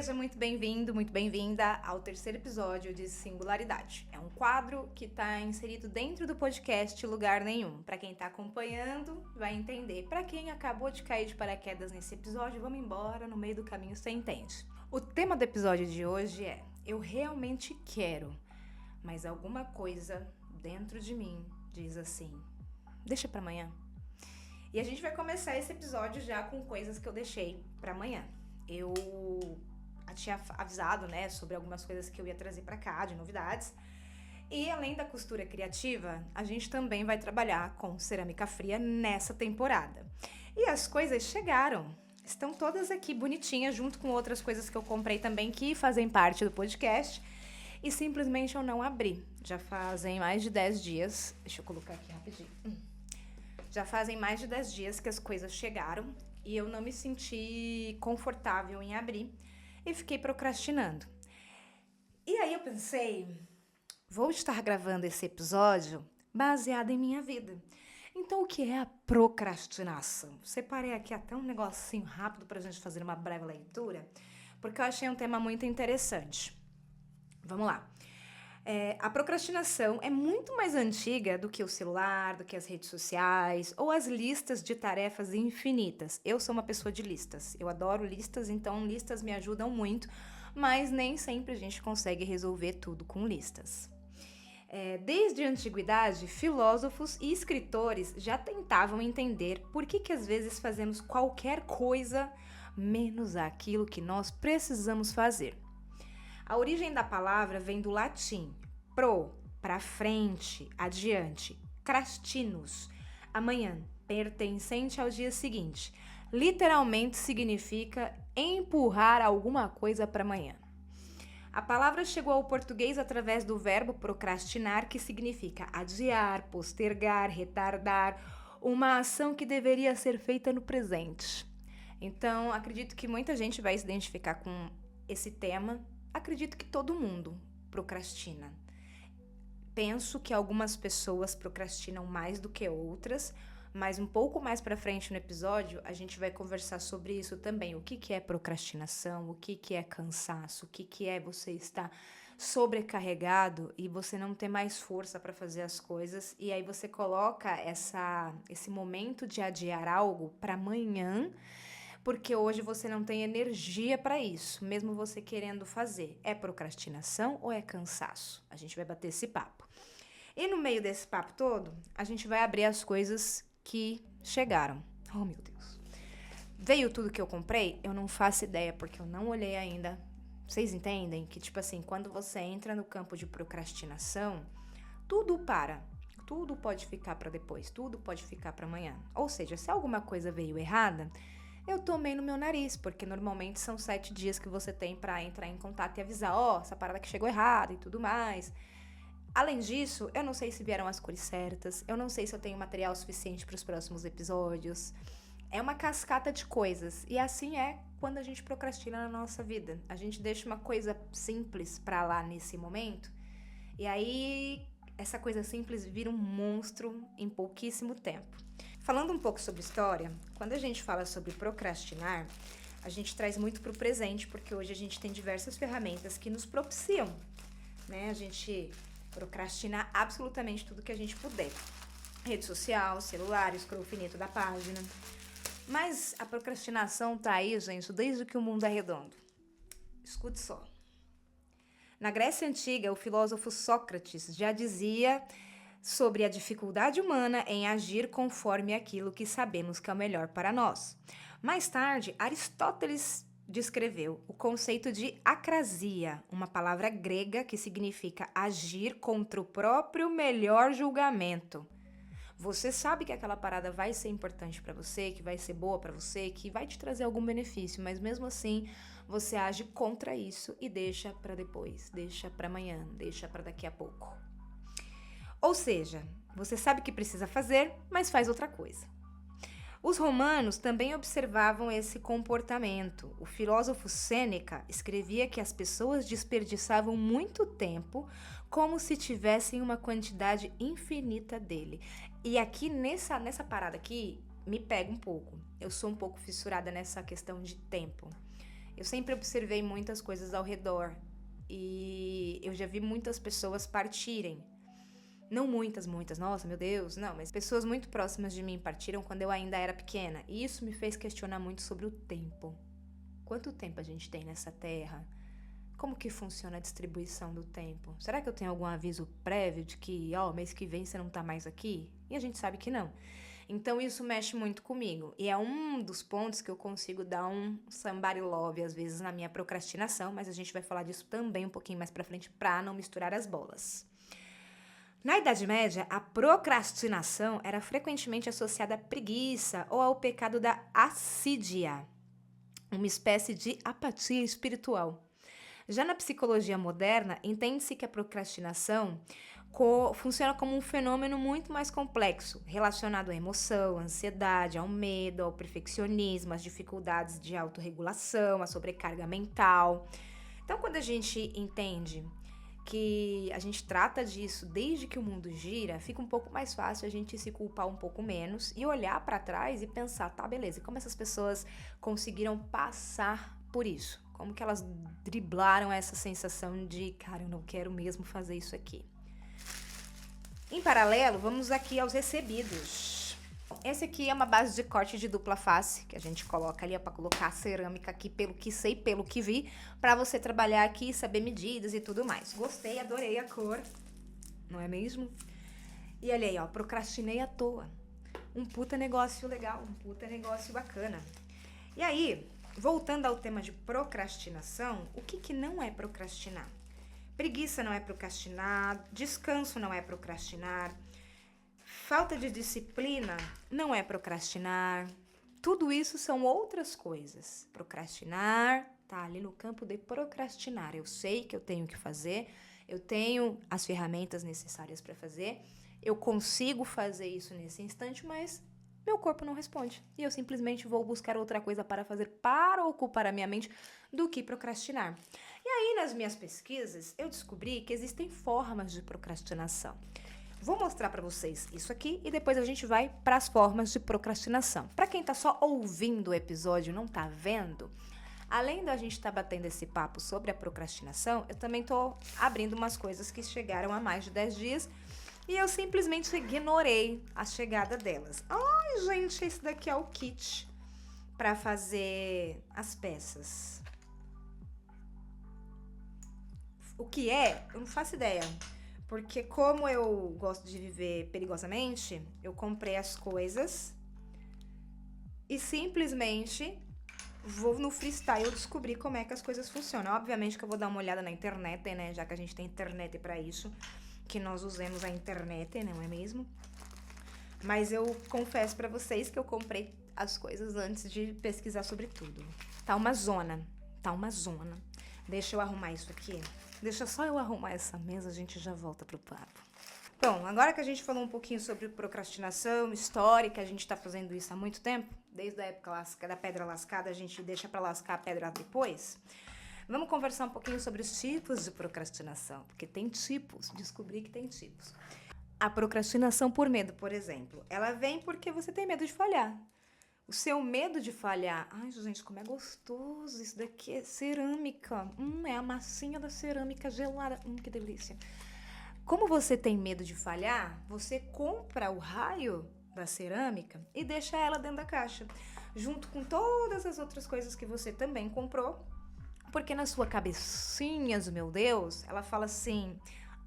Seja muito bem-vindo, muito bem-vinda ao terceiro episódio de Singularidade. É um quadro que está inserido dentro do podcast Lugar Nenhum. Para quem está acompanhando, vai entender. Para quem acabou de cair de paraquedas nesse episódio, vamos embora, no meio do caminho você entende. O tema do episódio de hoje é: eu realmente quero, mas alguma coisa dentro de mim diz assim, deixa para amanhã. E a gente vai começar esse episódio já com coisas que eu deixei para amanhã. Eu tinha avisado, né, sobre algumas coisas que eu ia trazer para cá, de novidades. E além da costura criativa, a gente também vai trabalhar com cerâmica fria nessa temporada. E as coisas chegaram. Estão todas aqui bonitinhas, junto com outras coisas que eu comprei também, que fazem parte do podcast. E simplesmente eu não abri. Já fazem mais de 10 dias. Deixa eu colocar aqui rapidinho. Já fazem mais de 10 dias que as coisas chegaram e eu não me senti confortável em abrir e fiquei procrastinando. E aí eu pensei, vou estar gravando esse episódio baseado em minha vida. Então, o que é a procrastinação? Separei aqui até um negocinho rápido para a gente fazer uma breve leitura, porque eu achei um tema muito interessante. Vamos lá. A procrastinação é muito mais antiga do que o celular, do que as redes sociais ou as listas de tarefas infinitas. Eu sou uma pessoa de listas. Eu adoro listas, então listas me ajudam muito, mas nem sempre a gente consegue resolver tudo com listas. Desde a antiguidade, filósofos e escritores já tentavam entender por que às vezes fazemos qualquer coisa menos aquilo que nós precisamos fazer. A origem da palavra vem do latim pro, para frente, adiante, crastinus, amanhã, pertencente ao dia seguinte. Literalmente significa empurrar alguma coisa para amanhã. A palavra chegou ao português através do verbo procrastinar, que significa adiar, postergar, retardar, uma ação que deveria ser feita no presente. Então, acredito que muita gente vai se identificar com esse tema. Acredito que todo mundo procrastina. Penso que algumas pessoas procrastinam mais do que outras, mas um pouco mais pra frente no episódio a gente vai conversar sobre isso também. O que é procrastinação, o que é cansaço, o que é você estar sobrecarregado e você não ter mais força para fazer as coisas. E aí você coloca esse momento de adiar algo para amanhã, porque hoje você não tem energia para isso, mesmo você querendo fazer. É procrastinação ou é cansaço? A gente vai bater esse papo. E no meio desse papo todo, a gente vai abrir as coisas que chegaram. Oh, meu Deus. Veio tudo que eu comprei? Eu não faço ideia, porque eu não olhei ainda. Vocês entendem que, tipo assim, quando você entra no campo de procrastinação, tudo para. Tudo pode ficar para depois, tudo pode ficar para amanhã. Ou seja, se alguma coisa veio errada, eu tomei no meu nariz, porque normalmente são 7 dias que você tem para entrar em contato e avisar, essa parada que chegou errada e tudo mais. Além disso, eu não sei se vieram as cores certas, eu não sei se eu tenho material suficiente para os próximos episódios. É uma cascata de coisas, e assim é quando a gente procrastina na nossa vida. A gente deixa uma coisa simples para lá nesse momento, e aí essa coisa simples vira um monstro em pouquíssimo tempo. Falando um pouco sobre história, quando a gente fala sobre procrastinar, a gente traz muito para o presente, porque hoje a gente tem diversas ferramentas que nos propiciam, né? A gente procrastinar absolutamente tudo que a gente puder. Rede social, celular, scroll infinito da página. Mas a procrastinação tá aí, gente, desde que o mundo é redondo. Escute só. Na Grécia Antiga, o filósofo Sócrates já dizia sobre a dificuldade humana em agir conforme aquilo que sabemos que é o melhor para nós. Mais tarde, Aristóteles descreveu o conceito de acrasia, uma palavra grega que significa agir contra o próprio melhor julgamento. Você sabe que aquela parada vai ser importante para você, que vai ser boa para você, que vai te trazer algum benefício, mas mesmo assim você age contra isso e deixa para depois, deixa para amanhã, deixa para daqui a pouco. Ou seja, você sabe que precisa fazer, mas faz outra coisa. Os romanos também observavam esse comportamento. O filósofo Sêneca escrevia que as pessoas desperdiçavam muito tempo como se tivessem uma quantidade infinita dele. E aqui nessa parada aqui, me pega um pouco. Eu sou um pouco fissurada nessa questão de tempo. Eu sempre observei muitas coisas ao redor e eu já vi muitas pessoas partirem. Não muitas, nossa, meu Deus, não, mas pessoas muito próximas de mim partiram quando eu ainda era pequena. E isso me fez questionar muito sobre o tempo. Quanto tempo a gente tem nessa terra? Como que funciona a distribuição do tempo? Será que eu tenho algum aviso prévio de que, mês que vem você não tá mais aqui? E a gente sabe que não. Então isso mexe muito comigo. E é um dos pontos que eu consigo dar um somebody love, às vezes, na minha procrastinação, mas a gente vai falar disso também um pouquinho mais pra frente pra não misturar as bolas. Na Idade Média, a procrastinação era frequentemente associada à preguiça ou ao pecado da assídia, uma espécie de apatia espiritual. Já na psicologia moderna, entende-se que a procrastinação funciona como um fenômeno muito mais complexo, relacionado à emoção, à ansiedade, ao medo, ao perfeccionismo, às dificuldades de autorregulação, à sobrecarga mental. Então, quando a gente entende que a gente trata disso desde que o mundo gira, fica um pouco mais fácil a gente se culpar um pouco menos e olhar para trás e pensar, tá, beleza, e como essas pessoas conseguiram passar por isso? Como que elas driblaram essa sensação de, cara, eu não quero mesmo fazer isso aqui. Em paralelo, vamos aqui aos recebidos. Esse aqui é uma base de corte de dupla face, que a gente coloca ali, para colocar a cerâmica aqui, pelo que sei, pelo que vi, para você trabalhar aqui, saber medidas e tudo mais. Gostei, adorei a cor, não é mesmo? E olha aí, ó, procrastinei à toa. Um puta negócio legal, um puta negócio bacana. E aí, voltando ao tema de procrastinação, o que não é procrastinar? Preguiça não é procrastinar, descanso não é procrastinar, falta de disciplina não é procrastinar. Tudo isso são outras coisas. Procrastinar tá ali no campo de procrastinar. Eu sei que eu tenho que fazer, eu tenho as ferramentas necessárias para fazer, eu consigo fazer isso nesse instante, mas meu corpo não responde. E eu simplesmente vou buscar outra coisa para fazer para ocupar a minha mente do que procrastinar. E aí, nas minhas pesquisas, eu descobri que existem formas de procrastinação. Vou mostrar para vocês isso aqui e depois a gente vai para as formas de procrastinação. Para quem tá só ouvindo o episódio e não tá vendo, além da gente estar batendo esse papo sobre a procrastinação, eu também tô abrindo umas coisas que chegaram há mais de 10 dias e eu simplesmente ignorei a chegada delas. Ai, gente, esse daqui é o kit para fazer as peças. O que é? Eu não faço ideia. Porque como eu gosto de viver perigosamente, eu comprei as coisas e simplesmente vou no freestyle descobrir como é que as coisas funcionam. Obviamente que eu vou dar uma olhada na internet, né? Já que a gente tem internet pra isso, que nós usemos a internet, não é mesmo? Mas eu confesso pra vocês que eu comprei as coisas antes de pesquisar sobre tudo. Tá uma zona. Deixa eu arrumar isso aqui. Deixa só eu arrumar essa mesa, a gente já volta pro papo. Bom, agora que a gente falou um pouquinho sobre procrastinação histórica, a gente tá fazendo isso há muito tempo, desde a época da pedra lascada, a gente deixa pra lascar a pedra depois. Vamos conversar um pouquinho sobre os tipos de procrastinação, porque tem tipos, descobri que tem tipos. A procrastinação por medo, por exemplo, ela vem porque você tem medo de falhar. O seu medo de falhar... Ai, gente, como é gostoso. Isso daqui é cerâmica. É a massinha da cerâmica gelada. Que delícia. Como você tem medo de falhar, você compra o raio da cerâmica e deixa ela dentro da caixa. Junto com todas as outras coisas que você também comprou. Porque na sua cabecinha, meu Deus, ela fala assim...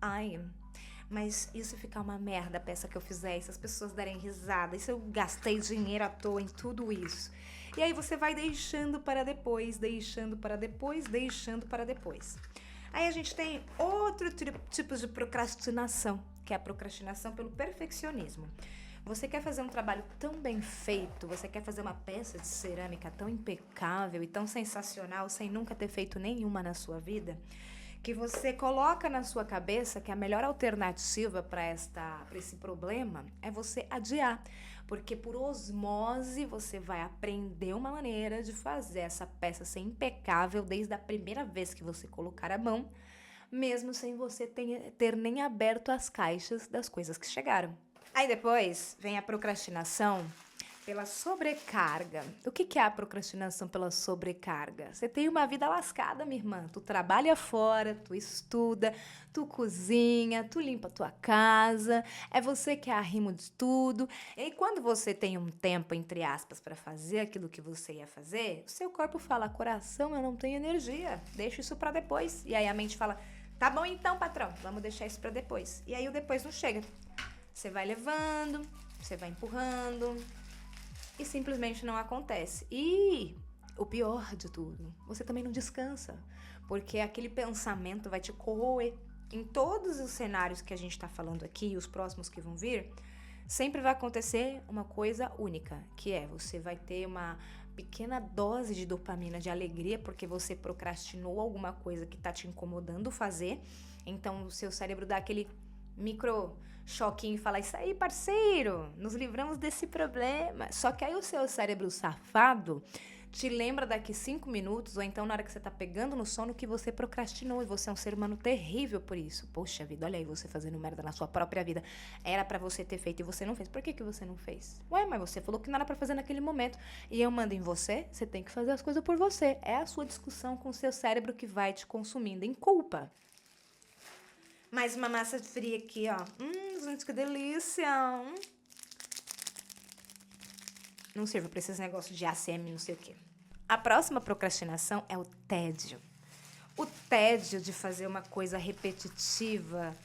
Ai... Mas e se ficar uma merda a peça que eu fizer, e se as pessoas derem risada, e se eu gastei dinheiro à toa em tudo isso? E aí você vai deixando para depois. Aí a gente tem outro tipo de procrastinação, que é a procrastinação pelo perfeccionismo. Você quer fazer um trabalho tão bem feito, você quer fazer uma peça de cerâmica tão impecável e tão sensacional, sem nunca ter feito nenhuma na sua vida, que você coloca na sua cabeça que a melhor alternativa para esse problema é você adiar. Porque por osmose você vai aprender uma maneira de fazer essa peça ser impecável desde a primeira vez que você colocar a mão, mesmo sem você ter nem aberto as caixas das coisas que chegaram. Aí depois vem a procrastinação Pela sobrecarga. O que é a procrastinação pela sobrecarga? Você tem uma vida lascada, minha irmã. Tu trabalha fora, tu estuda, tu cozinha, tu limpa a tua casa, é você que é arrimo de tudo. E aí, quando você tem um tempo, entre aspas, para fazer aquilo que você ia fazer, o seu corpo fala, coração, eu não tenho energia, deixa isso para depois. E aí a mente fala, tá bom então, patrão, vamos deixar isso para depois. E aí o depois não chega. Você vai levando, você vai empurrando e simplesmente não acontece. E o pior de tudo, você também não descansa, porque aquele pensamento vai te corroer. Em todos os cenários que a gente está falando aqui e os próximos que vão vir, sempre vai acontecer uma coisa única, que é você vai ter uma pequena dose de dopamina, de alegria, porque você procrastinou alguma coisa que está te incomodando fazer. Então o seu cérebro dá aquele micro choquinho e fala, isso aí, parceiro, nos livramos desse problema. Só que aí o seu cérebro safado te lembra daqui 5 minutos, ou então na hora que você tá pegando no sono, que você procrastinou, e você é um ser humano terrível por isso. Poxa vida, olha aí você fazendo merda na sua própria vida. Era pra você ter feito e você não fez. Por que você não fez? Ué, mas você falou que não era pra fazer naquele momento. E eu mando em você, você tem que fazer as coisas por você. É a sua discussão com o seu cérebro que vai te consumindo em culpa. Mais uma massa fria aqui, ó. Gente, que delícia. Não sirva pra esses negócios de ACM, não sei o quê. A próxima procrastinação é o tédio. O tédio de fazer uma coisa repetitiva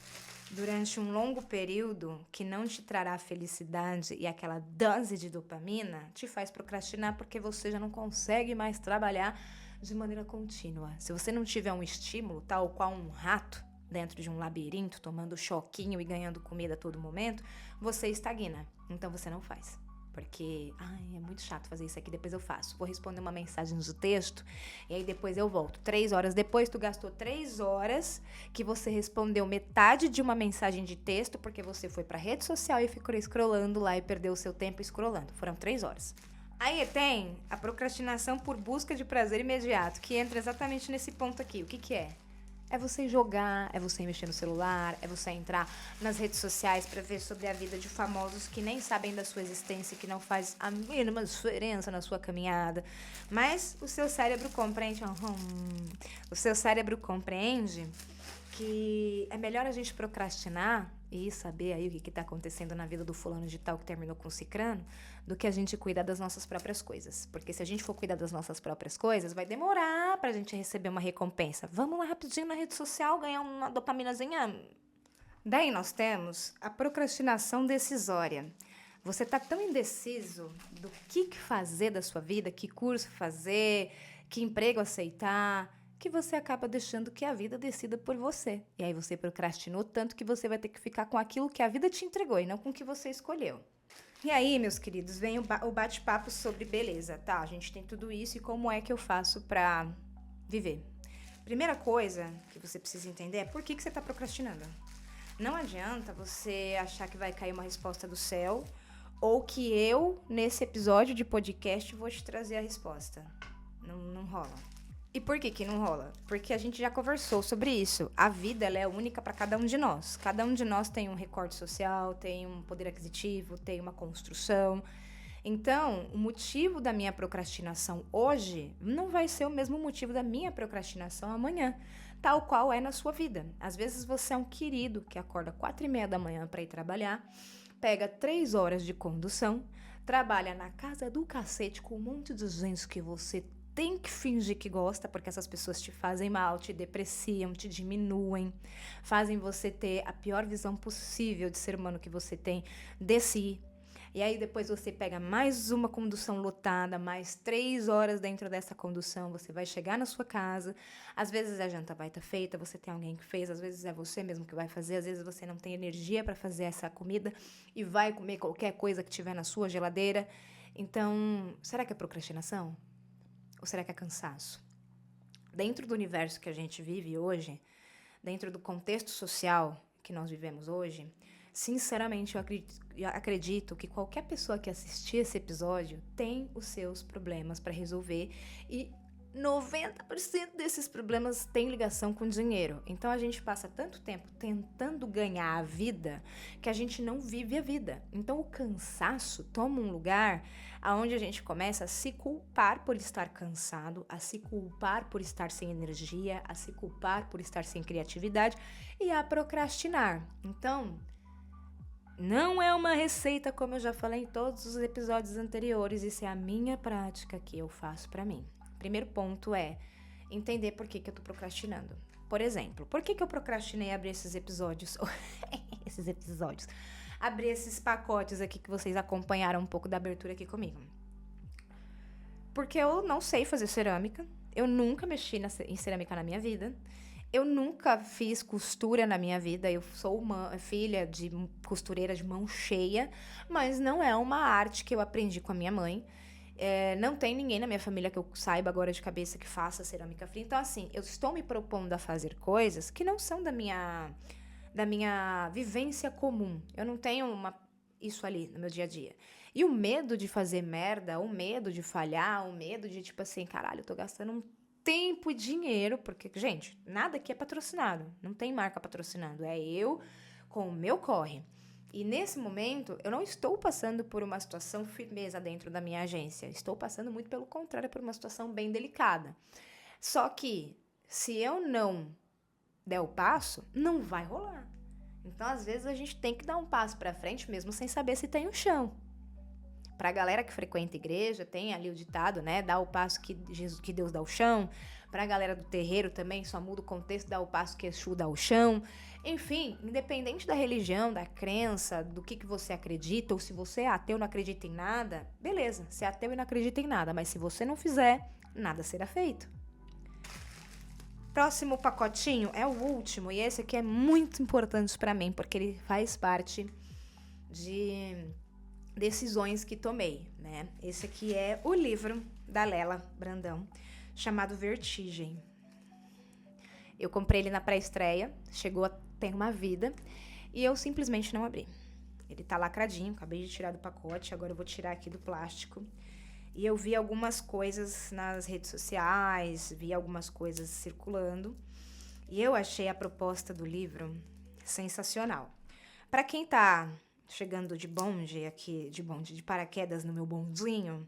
durante um longo período que não te trará felicidade e aquela dose de dopamina te faz procrastinar porque você já não consegue mais trabalhar de maneira contínua. Se você não tiver um estímulo, tal qual um rato dentro de um labirinto, tomando choquinho e ganhando comida a todo momento, você estagna. Então você não faz. Porque, é muito chato fazer isso aqui, depois eu faço. Vou responder uma mensagem de texto e aí depois eu volto. 3 horas depois, tu gastou 3 horas que você respondeu metade de uma mensagem de texto porque você foi pra rede social e ficou scrollando lá e perdeu o seu tempo scrollando. Foram 3 horas. Aí tem a procrastinação por busca de prazer imediato, que entra exatamente nesse ponto aqui. O que é? É você jogar, é você mexer no celular, é você entrar nas redes sociais pra ver sobre a vida de famosos que nem sabem da sua existência, que não faz a mínima diferença na sua caminhada. Mas o seu cérebro compreende, o seu cérebro compreende que é melhor a gente procrastinar e saber aí o que tá acontecendo na vida do fulano de tal que terminou com o cicrano, do que a gente cuidar das nossas próprias coisas. Porque se a gente for cuidar das nossas próprias coisas, vai demorar pra gente receber uma recompensa. Vamos lá rapidinho na rede social ganhar uma dopaminazinha. Daí nós temos a procrastinação decisória. Você tá tão indeciso do que fazer da sua vida, que curso fazer, que emprego aceitar, que você acaba deixando que a vida decida por você. E aí você procrastinou tanto que você vai ter que ficar com aquilo que a vida te entregou e não com o que você escolheu. E aí, meus queridos, vem o bate-papo sobre beleza, tá? A gente tem tudo isso e como é que eu faço pra viver. Primeira coisa que você precisa entender é por que você tá procrastinando. Não adianta você achar que vai cair uma resposta do céu ou que eu, nesse episódio de podcast, vou te trazer a resposta. Não rola. E por que não rola? Porque a gente já conversou sobre isso. A vida, ela é única para cada um de nós. Cada um de nós tem um recorte social, tem um poder aquisitivo, tem uma construção. Então, o motivo da minha procrastinação hoje não vai ser o mesmo motivo da minha procrastinação amanhã, tal qual é na sua vida. Às vezes você é um querido que acorda 4h30 da manhã para ir trabalhar, pega 3 horas de condução, trabalha na casa do cacete com um monte de gente que você tem que fingir que gosta, porque essas pessoas te fazem mal, te depreciam, te diminuem, fazem você ter a pior visão possível de ser humano que você tem de si. E aí depois você pega mais uma condução lotada, mais 3 horas dentro dessa condução, você vai chegar na sua casa, às vezes a janta vai estar feita, você tem alguém que fez, às vezes é você mesmo que vai fazer, às vezes você não tem energia para fazer essa comida e vai comer qualquer coisa que tiver na sua geladeira. Então, será que é procrastinação? Ou será que é cansaço? Dentro do universo que a gente vive hoje, dentro do contexto social que nós vivemos hoje, sinceramente, eu acredito que qualquer pessoa que assistir esse episódio tem os seus problemas para resolver e 90% desses problemas têm ligação com dinheiro. Então a gente passa tanto tempo tentando ganhar a vida que a gente não vive a vida. Então o cansaço toma um lugar aonde a gente começa a se culpar por estar cansado, a se culpar por estar sem energia, a se culpar por estar sem criatividade e a procrastinar. Então, não é uma receita, como eu já falei em todos os episódios anteriores, isso é a minha prática que eu faço pra mim. Primeiro ponto é entender por que eu tô procrastinando. Por exemplo, por que eu procrastinei abrir esses episódios? Abrir esses pacotes aqui que vocês acompanharam um pouco da abertura aqui comigo. Porque eu não sei fazer cerâmica. Eu nunca mexi em cerâmica na minha vida. Eu nunca fiz costura na minha vida. Eu sou uma filha de costureira de mão cheia. Mas não é uma arte que eu aprendi com a minha mãe. Não tem ninguém na minha família que eu saiba agora de cabeça que faça cerâmica fria. Então, assim, eu estou me propondo a fazer coisas que não são da minha vivência comum. Eu não tenho isso ali no meu dia a dia. E o medo de fazer merda, o medo de falhar, o medo de, tipo assim, caralho, eu tô gastando um tempo e dinheiro, porque, gente, nada aqui é patrocinado. Não tem marca patrocinando. É eu com o meu corre. E nesse momento, eu não estou passando por uma situação firmeza dentro da minha agência. Estou passando muito pelo contrário, por uma situação bem delicada. Só que, se eu não der o passo, não vai rolar. Então, às vezes, a gente tem que dar um passo pra frente mesmo sem saber se tem o chão. Pra galera que frequenta a igreja, tem ali o ditado, né? Dá o passo que Deus dá o chão. Pra galera do terreiro também, só muda o contexto, dá o passo que Exu dá o chão. Enfim, independente da religião, da crença, do que você acredita, ou se você é ateu e não acredita em nada, beleza, você é ateu e não acredita em nada, mas se você não fizer, nada será feito. Próximo pacotinho é o último, e esse aqui é muito importante pra mim, porque ele faz parte de decisões que tomei, né? Esse aqui é o livro da Lela Brandão, chamado Vertigem. Eu comprei ele na pré-estreia, chegou a ter uma vida, e eu simplesmente não abri. Ele tá lacradinho, acabei de tirar do pacote, agora eu vou tirar aqui do plástico. E eu vi algumas coisas nas redes sociais, vi algumas coisas circulando, e eu achei a proposta do livro sensacional. Para quem tá chegando de bonde aqui, de paraquedas no meu bondinho,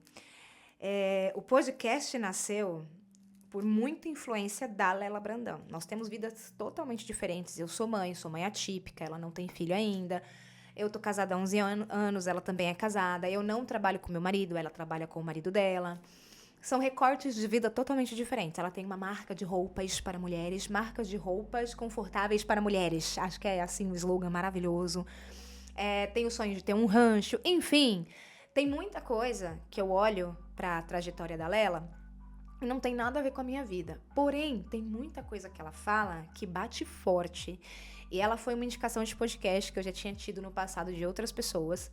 o podcast nasceu por muita influência da Lela Brandão. Nós temos vidas totalmente diferentes. Eu sou mãe atípica, ela não tem filho ainda. Eu tô casada há 11 anos, ela também é casada. Eu não trabalho com meu marido, ela trabalha com o marido dela. São recortes de vida totalmente diferentes. Ela tem uma marca de roupas para mulheres, marcas de roupas confortáveis para mulheres. Acho que é assim um slogan maravilhoso. Tem o sonho de ter um rancho. Enfim, tem muita coisa que eu olho para a trajetória da Lela e não tem nada a ver com a minha vida. Porém, tem muita coisa que ela fala que bate forte. E ela foi uma indicação de podcast que eu já tinha tido no passado de outras pessoas.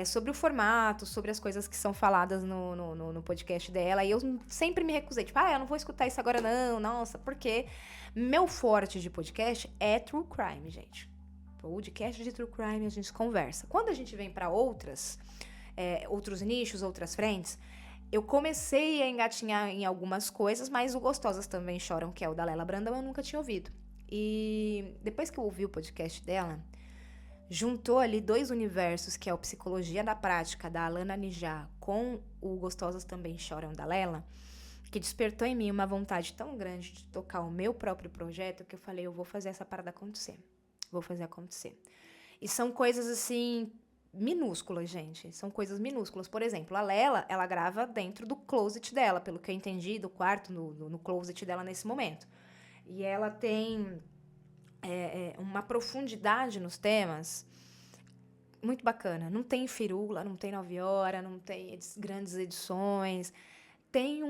Sobre o formato, sobre as coisas que são faladas no podcast dela. E eu sempre me recusei. Tipo, eu não vou escutar isso agora não. Nossa, porque meu forte de podcast é true crime, gente. Podcast de true crime, a gente conversa. Quando a gente vem para outros nichos, outras frentes, eu comecei a engatinhar em algumas coisas, mas o Gostosas Também Choram, que é o da Lela Brandão, eu nunca tinha ouvido. E depois que eu ouvi o podcast dela, juntou ali 2 universos, que é o Psicologia da Prática, da Alana Nijá, com o Gostosas Também Choram, da Lela, que despertou em mim uma vontade tão grande de tocar o meu próprio projeto, que eu falei, eu vou fazer essa parada acontecer. Vou fazer acontecer. E são coisas, assim, minúsculas, gente. São coisas minúsculas. Por exemplo, a Lela, ela grava dentro do closet dela, pelo que eu entendi, do quarto, no closet dela nesse momento. E ela tem uma profundidade nos temas muito bacana. Não tem firula, não tem 9 horas, não tem grandes edições. Tem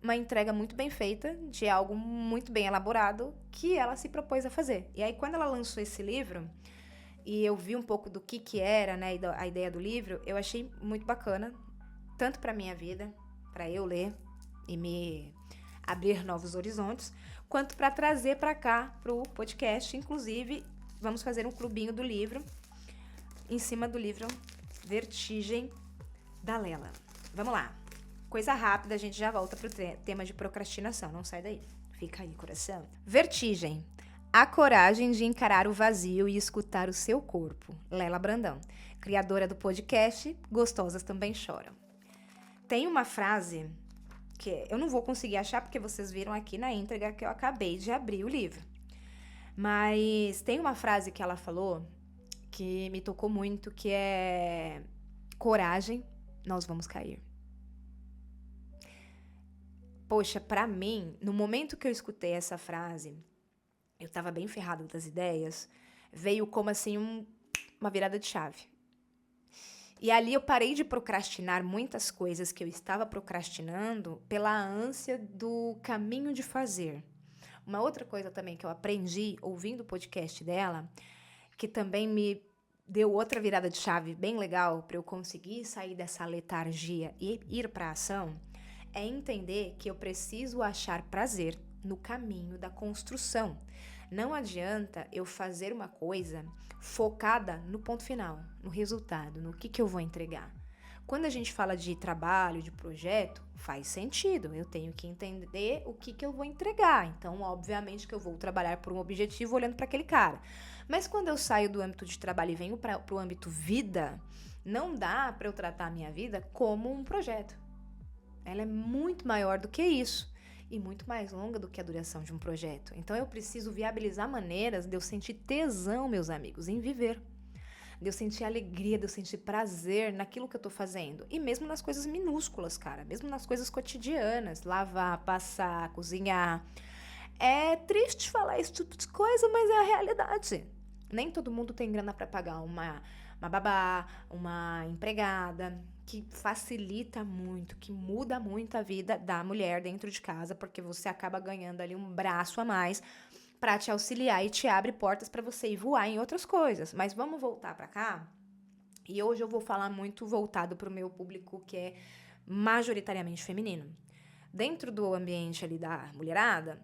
uma entrega muito bem feita de algo muito bem elaborado que ela se propôs a fazer. E aí, quando ela lançou esse livro, e eu vi um pouco do que era, né, a ideia do livro, eu achei muito bacana, tanto para minha vida, para eu ler e me abrir novos horizontes, quanto para trazer para cá, pro podcast. Inclusive, vamos fazer um clubinho do livro, em cima do livro Vertigem, da Lela. Vamos lá. Coisa rápida, a gente já volta pro tema de procrastinação. Não sai daí. Fica aí, coração. Vertigem. A coragem de encarar o vazio e escutar o seu corpo. Lela Brandão, criadora do podcast Gostosas Também Choram. Tem uma frase que eu não vou conseguir achar porque vocês viram aqui na íntegra que eu acabei de abrir o livro. Mas tem uma frase que ela falou que me tocou muito, que é: coragem, nós vamos cair. Poxa, pra mim, no momento que eu escutei essa frase, eu tava bem ferrada das ideias, veio como assim uma virada de chave. E ali eu parei de procrastinar muitas coisas que eu estava procrastinando pela ânsia do caminho de fazer. Uma outra coisa também que eu aprendi ouvindo o podcast dela, que também me deu outra virada de chave bem legal para eu conseguir sair dessa letargia e ir para a ação, é entender que eu preciso achar prazer no caminho da construção. Não adianta eu fazer uma coisa focada no ponto final, no resultado, no que eu vou entregar. Quando a gente fala de trabalho, de projeto, faz sentido. Eu tenho que entender o que eu vou entregar. Então, obviamente que eu vou trabalhar por um objetivo olhando para aquele cara. Mas quando eu saio do âmbito de trabalho e venho para o âmbito vida, não dá para eu tratar a minha vida como um projeto. Ela é muito maior do que isso e muito mais longa do que a duração de um projeto. Então, eu preciso viabilizar maneiras de eu sentir tesão, meus amigos, em viver. De eu sentir alegria, de eu sentir prazer naquilo que eu tô fazendo. E mesmo nas coisas minúsculas, cara. Mesmo nas coisas cotidianas. Lavar, passar, cozinhar. É triste falar esse tipo de coisa, mas é a realidade. Nem todo mundo tem grana pra pagar uma babá, uma empregada, que facilita muito, que muda muito a vida da mulher dentro de casa, porque você acaba ganhando ali um braço a mais para te auxiliar e te abre portas para você ir voar em outras coisas. Mas vamos voltar para cá? E hoje eu vou falar muito voltado para o meu público, que é majoritariamente feminino. Dentro do ambiente ali da mulherada,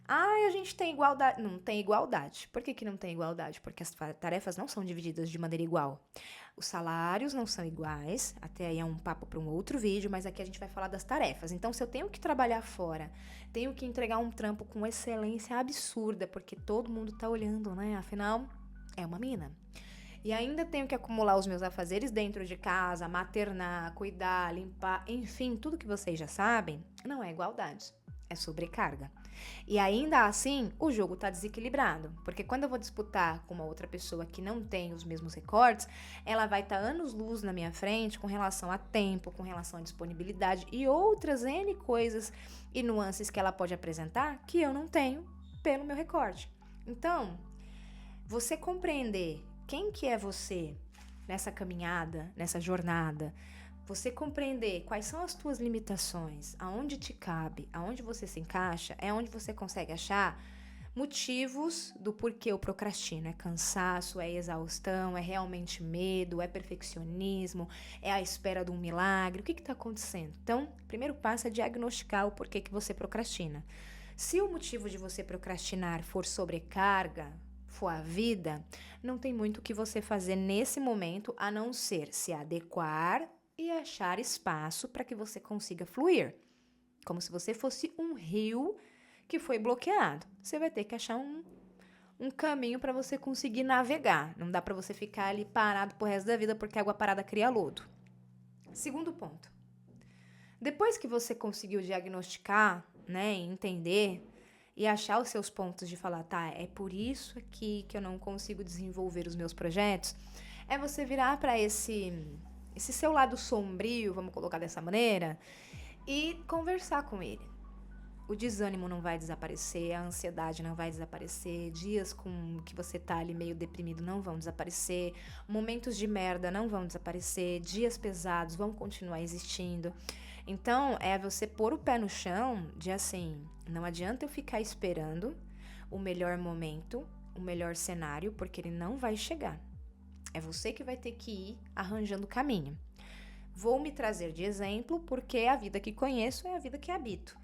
a gente tem igualdade. Não tem igualdade. Por que não tem igualdade? Porque as tarefas não são divididas de maneira igual. Os salários não são iguais, até aí é um papo para um outro vídeo, mas aqui a gente vai falar das tarefas. Então, se eu tenho que trabalhar fora, tenho que entregar um trampo com excelência absurda, porque todo mundo tá olhando, né? Afinal, é uma mina. E ainda tenho que acumular os meus afazeres dentro de casa, maternar, cuidar, limpar, enfim, tudo que vocês já sabem, não é igualdade, é sobrecarga. E ainda assim, o jogo tá desequilibrado, porque quando eu vou disputar com uma outra pessoa que não tem os mesmos recortes, ela vai estar anos-luz na minha frente com relação a tempo, com relação a disponibilidade e outras N coisas e nuances que ela pode apresentar que eu não tenho pelo meu recorte. Então, você compreender quem que é você nessa caminhada, nessa jornada, você compreender quais são as tuas limitações, aonde te cabe, aonde você se encaixa, é onde você consegue achar motivos do porquê eu procrastino. É cansaço, é exaustão, é realmente medo, é perfeccionismo, é a espera de um milagre. O que está acontecendo? Então, o primeiro passo é diagnosticar o porquê que você procrastina. Se o motivo de você procrastinar for sobrecarga, for a vida, não tem muito o que você fazer nesse momento a não ser se adequar e achar espaço para que você consiga fluir. Como se você fosse um rio que foi bloqueado. Você vai ter que achar um caminho para você conseguir navegar. Não dá para você ficar ali parado pro resto da vida, porque água parada cria lodo. Segundo ponto. Depois que você conseguiu diagnosticar, né, entender e achar os seus pontos de falar, tá, é por isso aqui que eu não consigo desenvolver os meus projetos, é você virar para esse seu lado sombrio, vamos colocar dessa maneira, e conversar com ele. O desânimo não vai desaparecer, a ansiedade não vai desaparecer, dias com que você tá ali meio deprimido não vão desaparecer, momentos de merda não vão desaparecer, dias pesados vão continuar existindo. Então, é você pôr o pé no chão de assim, não adianta eu ficar esperando o melhor momento, o melhor cenário, porque ele não vai chegar. É você que vai ter que ir arranjando o caminho. Vou me trazer de exemplo porque a vida que conheço é a vida que habito.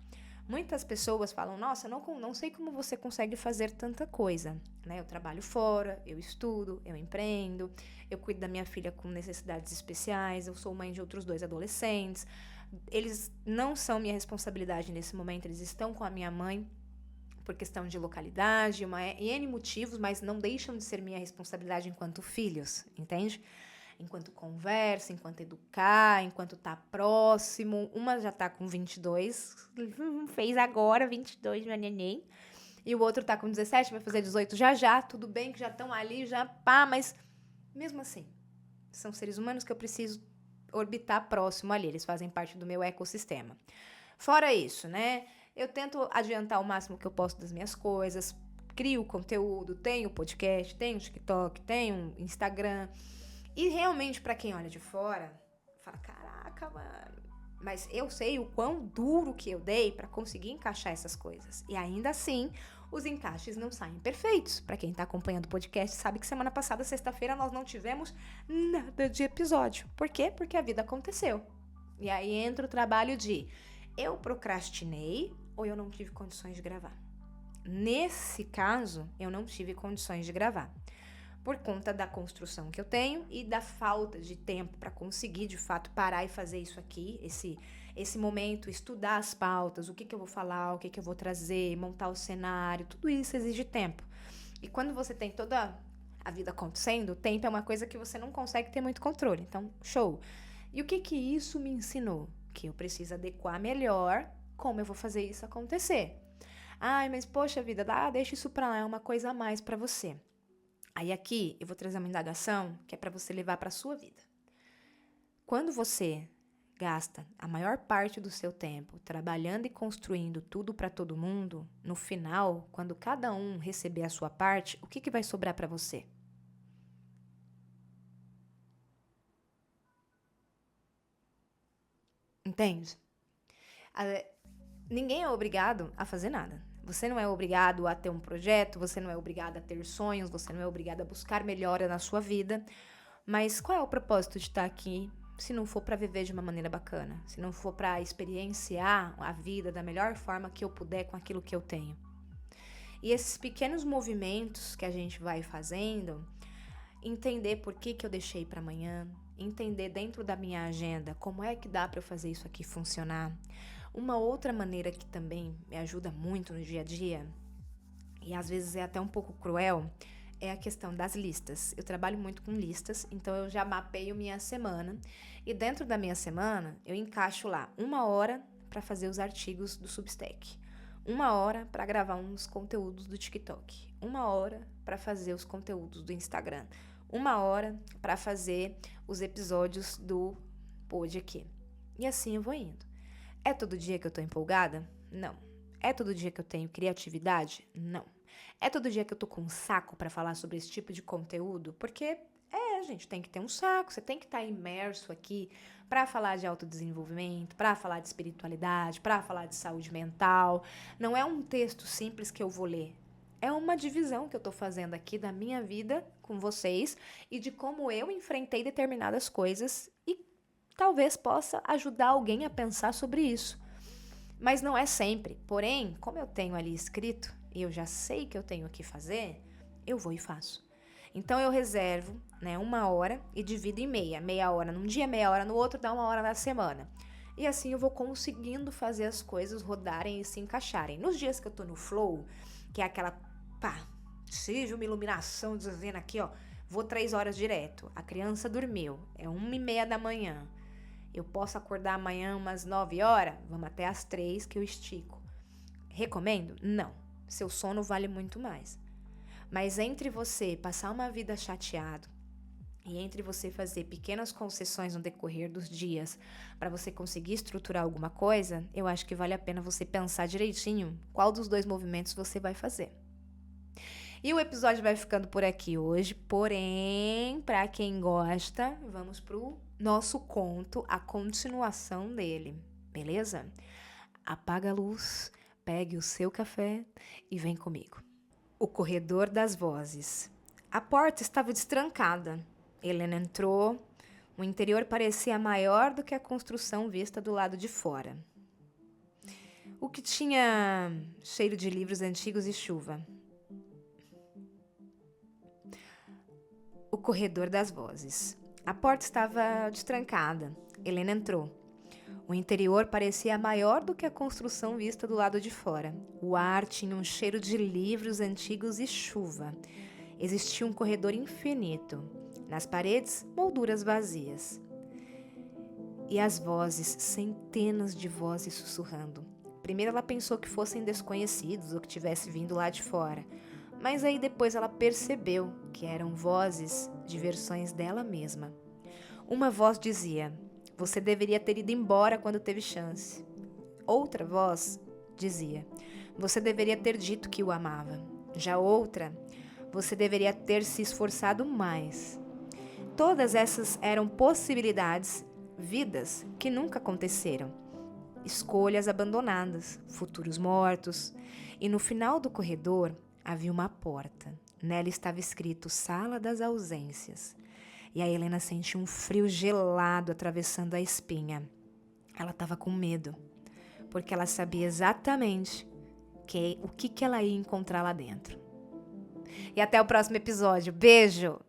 Muitas pessoas falam, nossa, não sei como você consegue fazer tanta coisa, né? Eu trabalho fora, eu estudo, eu empreendo, eu cuido da minha filha com necessidades especiais, eu sou mãe de outros 2 adolescentes, Eles não são minha responsabilidade nesse momento, eles estão com a minha mãe por questão de localidade, e N motivos, mas não deixam de ser minha responsabilidade enquanto filhos, entende? Enquanto conversa, enquanto educar, enquanto tá próximo. Uma já tá com 22, fez agora 22, meu neném. E o outro tá com 17, vai fazer 18 já. Tudo bem que já estão ali, já pá, mas mesmo assim, são seres humanos que eu preciso orbitar próximo ali. Eles fazem parte do meu ecossistema. Fora isso, né? Eu tento adiantar o máximo que eu posso das minhas coisas. Crio conteúdo, tenho podcast, tenho TikTok, tenho Instagram. E realmente, pra quem olha de fora, fala, caraca, mano. Mas eu sei o quão duro que eu dei pra conseguir encaixar essas coisas. E ainda assim, os encaixes não saem perfeitos. Pra quem tá acompanhando o podcast, sabe que semana passada, sexta-feira, nós não tivemos nada de episódio. Por quê? Porque a vida aconteceu. E aí entra o trabalho de eu procrastinei ou eu não tive condições de gravar. Nesse caso, eu não tive condições de gravar. Por conta da construção que eu tenho e da falta de tempo para conseguir, de fato, parar e fazer isso aqui, esse momento, estudar as pautas, o que eu vou falar, o que eu vou trazer, montar o cenário, tudo isso exige tempo. E quando você tem toda a vida acontecendo, o tempo é uma coisa que você não consegue ter muito controle. Então, show. E o que isso me ensinou? Que eu preciso adequar melhor como eu vou fazer isso acontecer. Ai, mas poxa vida, deixa isso pra lá, é uma coisa a mais pra você. Aí aqui eu vou trazer uma indagação que é para você levar para sua vida. Quando você gasta a maior parte do seu tempo trabalhando e construindo tudo para todo mundo, no final, quando cada um receber a sua parte, o que vai sobrar para você? Entende? Ninguém é obrigado a fazer nada. Você não é obrigado a ter um projeto, você não é obrigado a ter sonhos, você não é obrigado a buscar melhora na sua vida. Mas qual é o propósito de estar aqui se não for para viver de uma maneira bacana? Se não for para experienciar a vida da melhor forma que eu puder com aquilo que eu tenho? E esses pequenos movimentos que a gente vai fazendo, entender por que eu deixei para amanhã, entender dentro da minha agenda como é que dá para eu fazer isso aqui funcionar. Uma outra maneira que também me ajuda muito no dia a dia, e às vezes é até um pouco cruel, é a questão das listas. Eu trabalho muito com listas, então eu já mapeio minha semana, e dentro da minha semana eu encaixo lá 1 hora para fazer os artigos do Substack, 1 hora para gravar uns conteúdos do TikTok, 1 hora para fazer os conteúdos do Instagram, 1 hora para fazer os episódios do Pod aqui. E assim eu vou indo. É todo dia que eu tô empolgada? Não. É todo dia que eu tenho criatividade? Não. É todo dia que eu tô com um saco pra falar sobre esse tipo de conteúdo? Porque, a gente tem que ter um saco, você tem que estar imerso aqui pra falar de autodesenvolvimento, pra falar de espiritualidade, pra falar de saúde mental. Não é um texto simples que eu vou ler. É uma divisão que eu tô fazendo aqui da minha vida com vocês e de como eu enfrentei determinadas coisas e talvez possa ajudar alguém a pensar sobre isso. Mas não é sempre. Porém, como eu tenho ali escrito e eu já sei que eu tenho que fazer, eu vou e faço. Então eu reservo, 1 hora e divido em meia. Meia hora num dia, meia hora no outro, dá 1 hora na semana. E assim eu vou conseguindo fazer as coisas rodarem e se encaixarem. Nos dias que eu tô no flow, que é aquela, seja uma iluminação dizendo aqui, vou 3 horas direto. A criança dormiu, é 1h30 da manhã. Eu posso acordar amanhã umas 9 horas? Vamos até às 3 que eu estico. Recomendo? Não. Seu sono vale muito mais. Mas entre você passar uma vida chateado e entre você fazer pequenas concessões no decorrer dos dias para você conseguir estruturar alguma coisa, eu acho que vale a pena você pensar direitinho qual dos dois movimentos você vai fazer. E o episódio vai ficando por aqui hoje, porém, para quem gosta, vamos pro nosso conto, a continuação dele, beleza? Apaga a luz, pegue o seu café e vem comigo. O corredor das vozes. A porta estava destrancada. Helena entrou. O interior parecia maior do que a construção vista do lado de fora. O que tinha cheiro de livros antigos e chuva. O corredor das vozes. A porta estava destrancada. Helena entrou. O interior parecia maior do que a construção vista do lado de fora. O ar tinha um cheiro de livros antigos e chuva. Existia um corredor infinito. Nas paredes, molduras vazias. E as vozes, centenas de vozes sussurrando. Primeiro ela pensou que fossem desconhecidos ou que tivesse vindo lá de fora. Mas aí depois ela percebeu que eram vozes de versões dela mesma. Uma voz dizia: "Você deveria ter ido embora quando teve chance." Outra voz dizia: "Você deveria ter dito que o amava." Já outra: "Você deveria ter se esforçado mais." Todas essas eram possibilidades, vidas que nunca aconteceram. Escolhas abandonadas, futuros mortos. E no final do corredor havia uma porta. Nela estava escrito Sala das Ausências. E a Helena sentiu um frio gelado atravessando a espinha. Ela estava com medo, porque ela sabia exatamente o que ela ia encontrar lá dentro. E até o próximo episódio. Beijo!